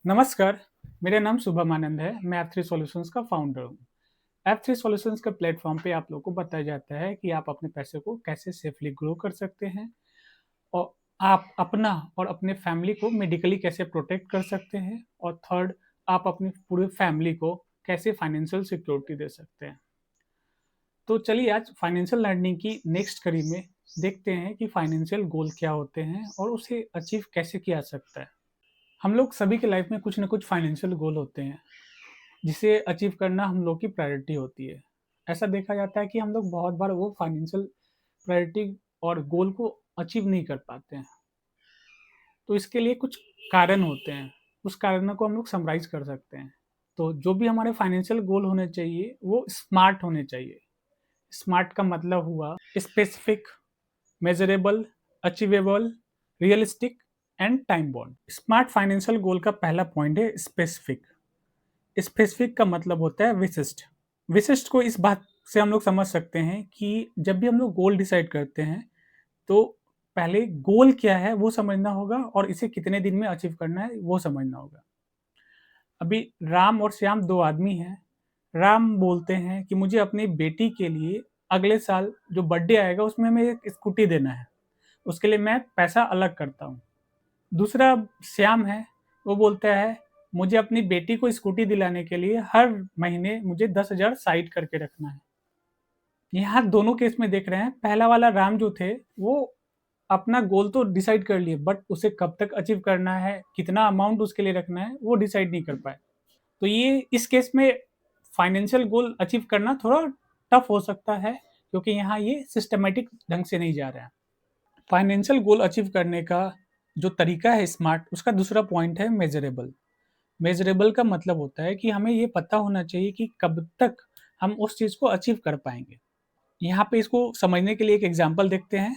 नमस्कार, मेरा नाम शुभम आनंद है। मैं एफ थ्री सॉल्यूशंस का फाउंडर हूँ। एफ थ्री सॉल्यूशंस के प्लेटफॉर्म पे आप लोगों को बताया जाता है कि आप अपने पैसे को कैसे सेफली ग्रो कर सकते हैं और आप अपना और अपने फैमिली को मेडिकली कैसे प्रोटेक्ट कर सकते हैं और थर्ड, आप अपनी पूरी फैमिली को कैसे फाइनेंशियल सिक्योरिटी दे सकते हैं। तो चलिए आज फाइनेंशियल लर्निंग की नेक्स्ट कड़ी में देखते हैं कि फाइनेंशियल गोल क्या होते हैं और उसे अचीव कैसे किया जा सकता है। हम लोग सभी के लाइफ में कुछ ना कुछ फाइनेंशियल गोल होते हैं जिसे अचीव करना हम लोग की प्रायोरिटी होती है। ऐसा देखा जाता है कि हम लोग बहुत बार वो फाइनेंशियल प्रायोरिटी और गोल को अचीव नहीं कर पाते हैं। तो इसके लिए कुछ कारण होते हैं, उस कारणों को हम लोग समराइज कर सकते हैं। तो जो भी हमारे फाइनेंशियल गोल होने चाहिए वो स्मार्ट होने चाहिए। स्मार्ट का मतलब हुआ specific, measurable, achievable, realistic and time bound. Smart financial goal का पहला पॉइंट है स्पेसिफिक। स्पेसिफिक का मतलब होता है विशिष्ट। विशिष्ट को इस बात से हम लोग समझ सकते हैं कि जब भी हम लोग गोल डिसाइड करते हैं तो पहले गोल क्या है वो समझना होगा और इसे कितने दिन में अचीव करना है वो समझना होगा। अभी राम और श्याम दो आदमी हैं। राम बोलते हैं कि मुझे अपनी बेटी के लिए अगले साल जो बर्थडे आएगा उसमें हमें एक स्कूटी देना है, उसके लिए मैं पैसा अलग करता हूँ। दूसरा श्याम है, वो बोलता है मुझे अपनी बेटी को स्कूटी दिलाने के लिए हर महीने मुझे 10,000 साइड करके रखना है। यहाँ दोनों केस में देख रहे हैं, पहला वाला राम जो थे वो अपना गोल तो डिसाइड कर लिए बट उसे कब तक अचीव करना है, कितना अमाउंट उसके लिए रखना है वो डिसाइड नहीं कर पाए। तो ये इस केस में फाइनेंशियल गोल अचीव करना थोड़ा टफ हो सकता है क्योंकि यहाँ ये सिस्टमेटिक ढंग से नहीं जा रहा है। फाइनेंशियल गोल अचीव करने का जो तरीका है स्मार्ट, उसका दूसरा पॉइंट है मेजरेबल। मेजरेबल का मतलब होता है कि हमें ये पता होना चाहिए कि कब तक हम उस चीज़ को अचीव कर पाएंगे। यहाँ पे इसको समझने के लिए एक एग्जाम्पल देखते हैं।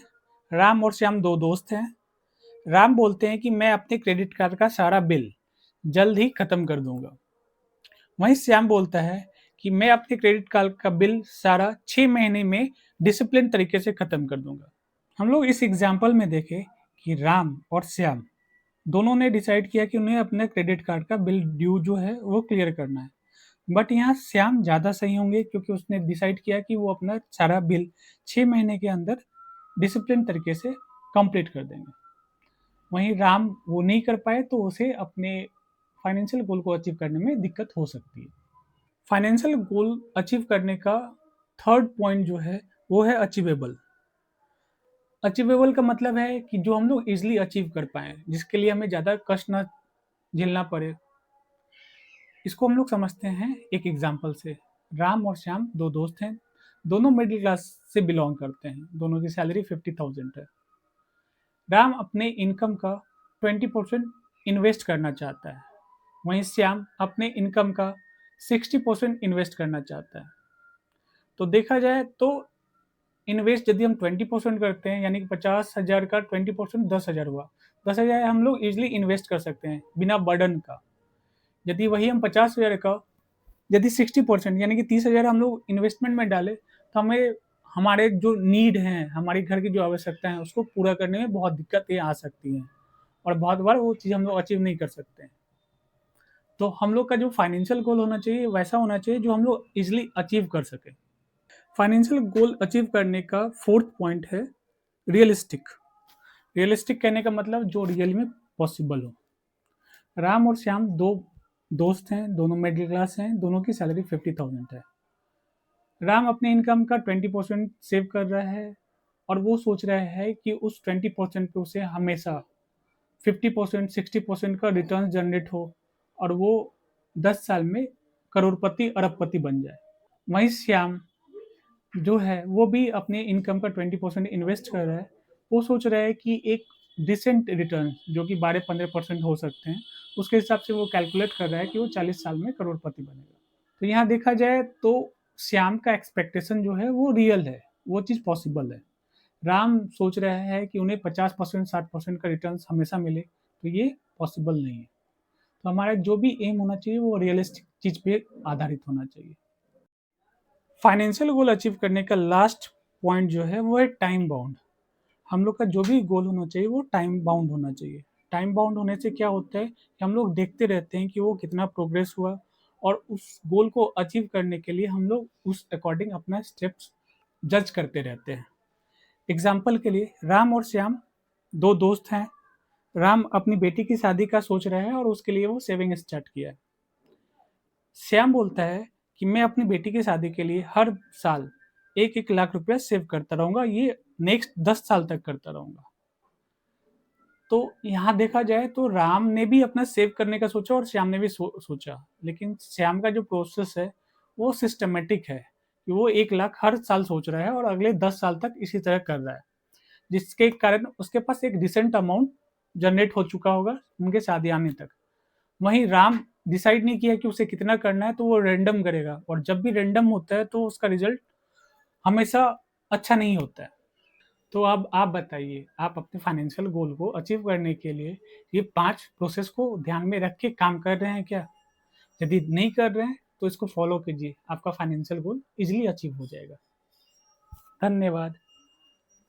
राम और श्याम दो दोस्त हैं। राम बोलते हैं कि मैं अपने क्रेडिट कार्ड का सारा बिल जल्द ही खत्म कर दूंगा। वहीं श्याम बोलता है कि मैं अपने क्रेडिट कार्ड का बिल सारा 6 महीने में डिसिप्लिन तरीके से खत्म कर दूंगा। हम लोग इस एग्जाम्पल में देखें कि राम और श्याम दोनों ने डिसाइड किया कि उन्हें अपने क्रेडिट कार्ड का बिल ड्यू जो है वो क्लियर करना है। बट यहाँ श्याम ज़्यादा सही होंगे क्योंकि उसने डिसाइड किया कि वो अपना सारा बिल 6 महीने के अंदर डिसिप्लिन तरीके से कंप्लीट कर देंगे। वहीं राम वो नहीं कर पाए तो उसे अपने फाइनेंशियल गोल को अचीव करने में दिक्कत हो सकती है। फाइनेंशियल गोल अचीव करने का थर्ड पॉइंट जो है वो है अचीवेबल। अचीवेबल का मतलब है कि जो हम लोग इजिली अचीव कर पाए, जिसके लिए हमें ज़्यादा कष्ट ना झेलना पड़े। इसको हम लोग समझते हैं एक एग्जाम्पल से। राम और श्याम दो दोस्त हैं, दोनों मिडिल क्लास से बिलोंग करते हैं, दोनों की सैलरी 50,000 है। राम अपने इनकम का 20% इन्वेस्ट करना चाहता है, वहीं श्याम अपने इनकम का 60% इन्वेस्ट करना चाहता है। तो देखा जाए तो इन्वेस्ट यदि हम 20% करते हैं यानी कि 50,000 का 20% 10,000 हुआ। 10,000 हम लोग इजिली इन्वेस्ट कर सकते हैं बिना बर्डन का। यदि वही हम 50,000 का यदि 60% यानी कि 30,000 हम लोग इन्वेस्टमेंट में डालें तो हमें हमारे जो नीड हैं, हमारे घर की जो आवश्यकता है उसको पूरा करने में बहुत दिक्कतें आ सकती हैं और बहुत बार वो चीज़ हम लोग अचीव नहीं कर सकते हैं। तो हम लोग का जो फाइनेंशियल गोल होना चाहिए वैसा होना चाहिए जो हम लोग इजिली अचीव कर सकें। फाइनेंशियल गोल अचीव करने का फोर्थ पॉइंट है रियलिस्टिक। रियलिस्टिक कहने का मतलब जो रियल में पॉसिबल हो। राम और श्याम दो दोस्त हैं, दोनों मिडिल क्लास हैं, दोनों की सैलरी 50,000 है। राम अपने इनकम का 20% सेव कर रहा है और वो सोच रहा है कि उस 20% पे उसे हमेशा 50% 60% का रिटर्न जनरेट हो और वो 10 साल में करोड़पति अरबपति बन जाए। वहीं श्याम जो है वो भी अपने इनकम का 20% इन्वेस्ट कर रहा है। वो सोच रहा है कि एक डिसेंट रिटर्न जो कि 12-15% हो सकते हैं, उसके हिसाब से वो कैलकुलेट कर रहा है कि वो 40 साल में करोड़पति बनेगा। तो यहाँ देखा जाए तो श्याम का एक्सपेक्टेशन जो है वो रियल है, वो चीज़ पॉसिबल है। राम सोच रहा है कि उन्हें 50% 60% का रिटर्न हमेशा मिले, तो ये पॉसिबल नहीं है। तो हमारा जो भी एम होना चाहिए वो रियलिस्टिक चीज़ पे आधारित होना चाहिए। फाइनेंशियल गोल अचीव करने का लास्ट पॉइंट जो है वो है टाइम बाउंड। हम लोग का जो भी गोल होना चाहिए वो टाइम बाउंड होना चाहिए। टाइम बाउंड होने से क्या होता है कि हम लोग देखते रहते हैं कि वो कितना प्रोग्रेस हुआ, और उस गोल को अचीव करने के लिए हम लोग उस अकॉर्डिंग अपना स्टेप्स जज करते रहते हैं। एग्जाम्पल के लिए राम और श्याम दो दोस्त हैं। राम अपनी बेटी की शादी का सोच रहा है और उसके लिए वो सेविंग स्टार्ट किया है। श्याम बोलता है कि मैं अपनी बेटी की शादी के लिए हर साल 1-1 लाख रुपया सेव करता रहूँगा, ये नेक्स्ट 10 साल तक करता रहूँगा। तो यहाँ देखा जाए तो राम ने भी अपना सेव करने का सोचा और श्याम ने भी सोचा, लेकिन श्याम का जो प्रोसेस है वो सिस्टमेटिक है कि वो 1 लाख हर साल सोच रहा है और अगले 10 साल तक इसी तरह कर रहा है, जिसके कारण उसके पास एक डिसेंट अमाउंट जनरेट हो चुका होगा उनके शादी आने तक। वहीं राम डिसाइड नहीं किया कि उसे कितना करना है, तो वो रैंडम करेगा, और जब भी रैंडम होता है तो उसका रिजल्ट हमेशा अच्छा नहीं होता है। तो अब आप बताइए, आप अपने फाइनेंशियल गोल को अचीव करने के लिए ये 5 प्रोसेस को ध्यान में रख के काम कर रहे हैं क्या? यदि नहीं कर रहे हैं तो इसको फॉलो कीजिए, आपका फाइनेंशियल गोल ईजिली अचीव हो जाएगा। धन्यवाद।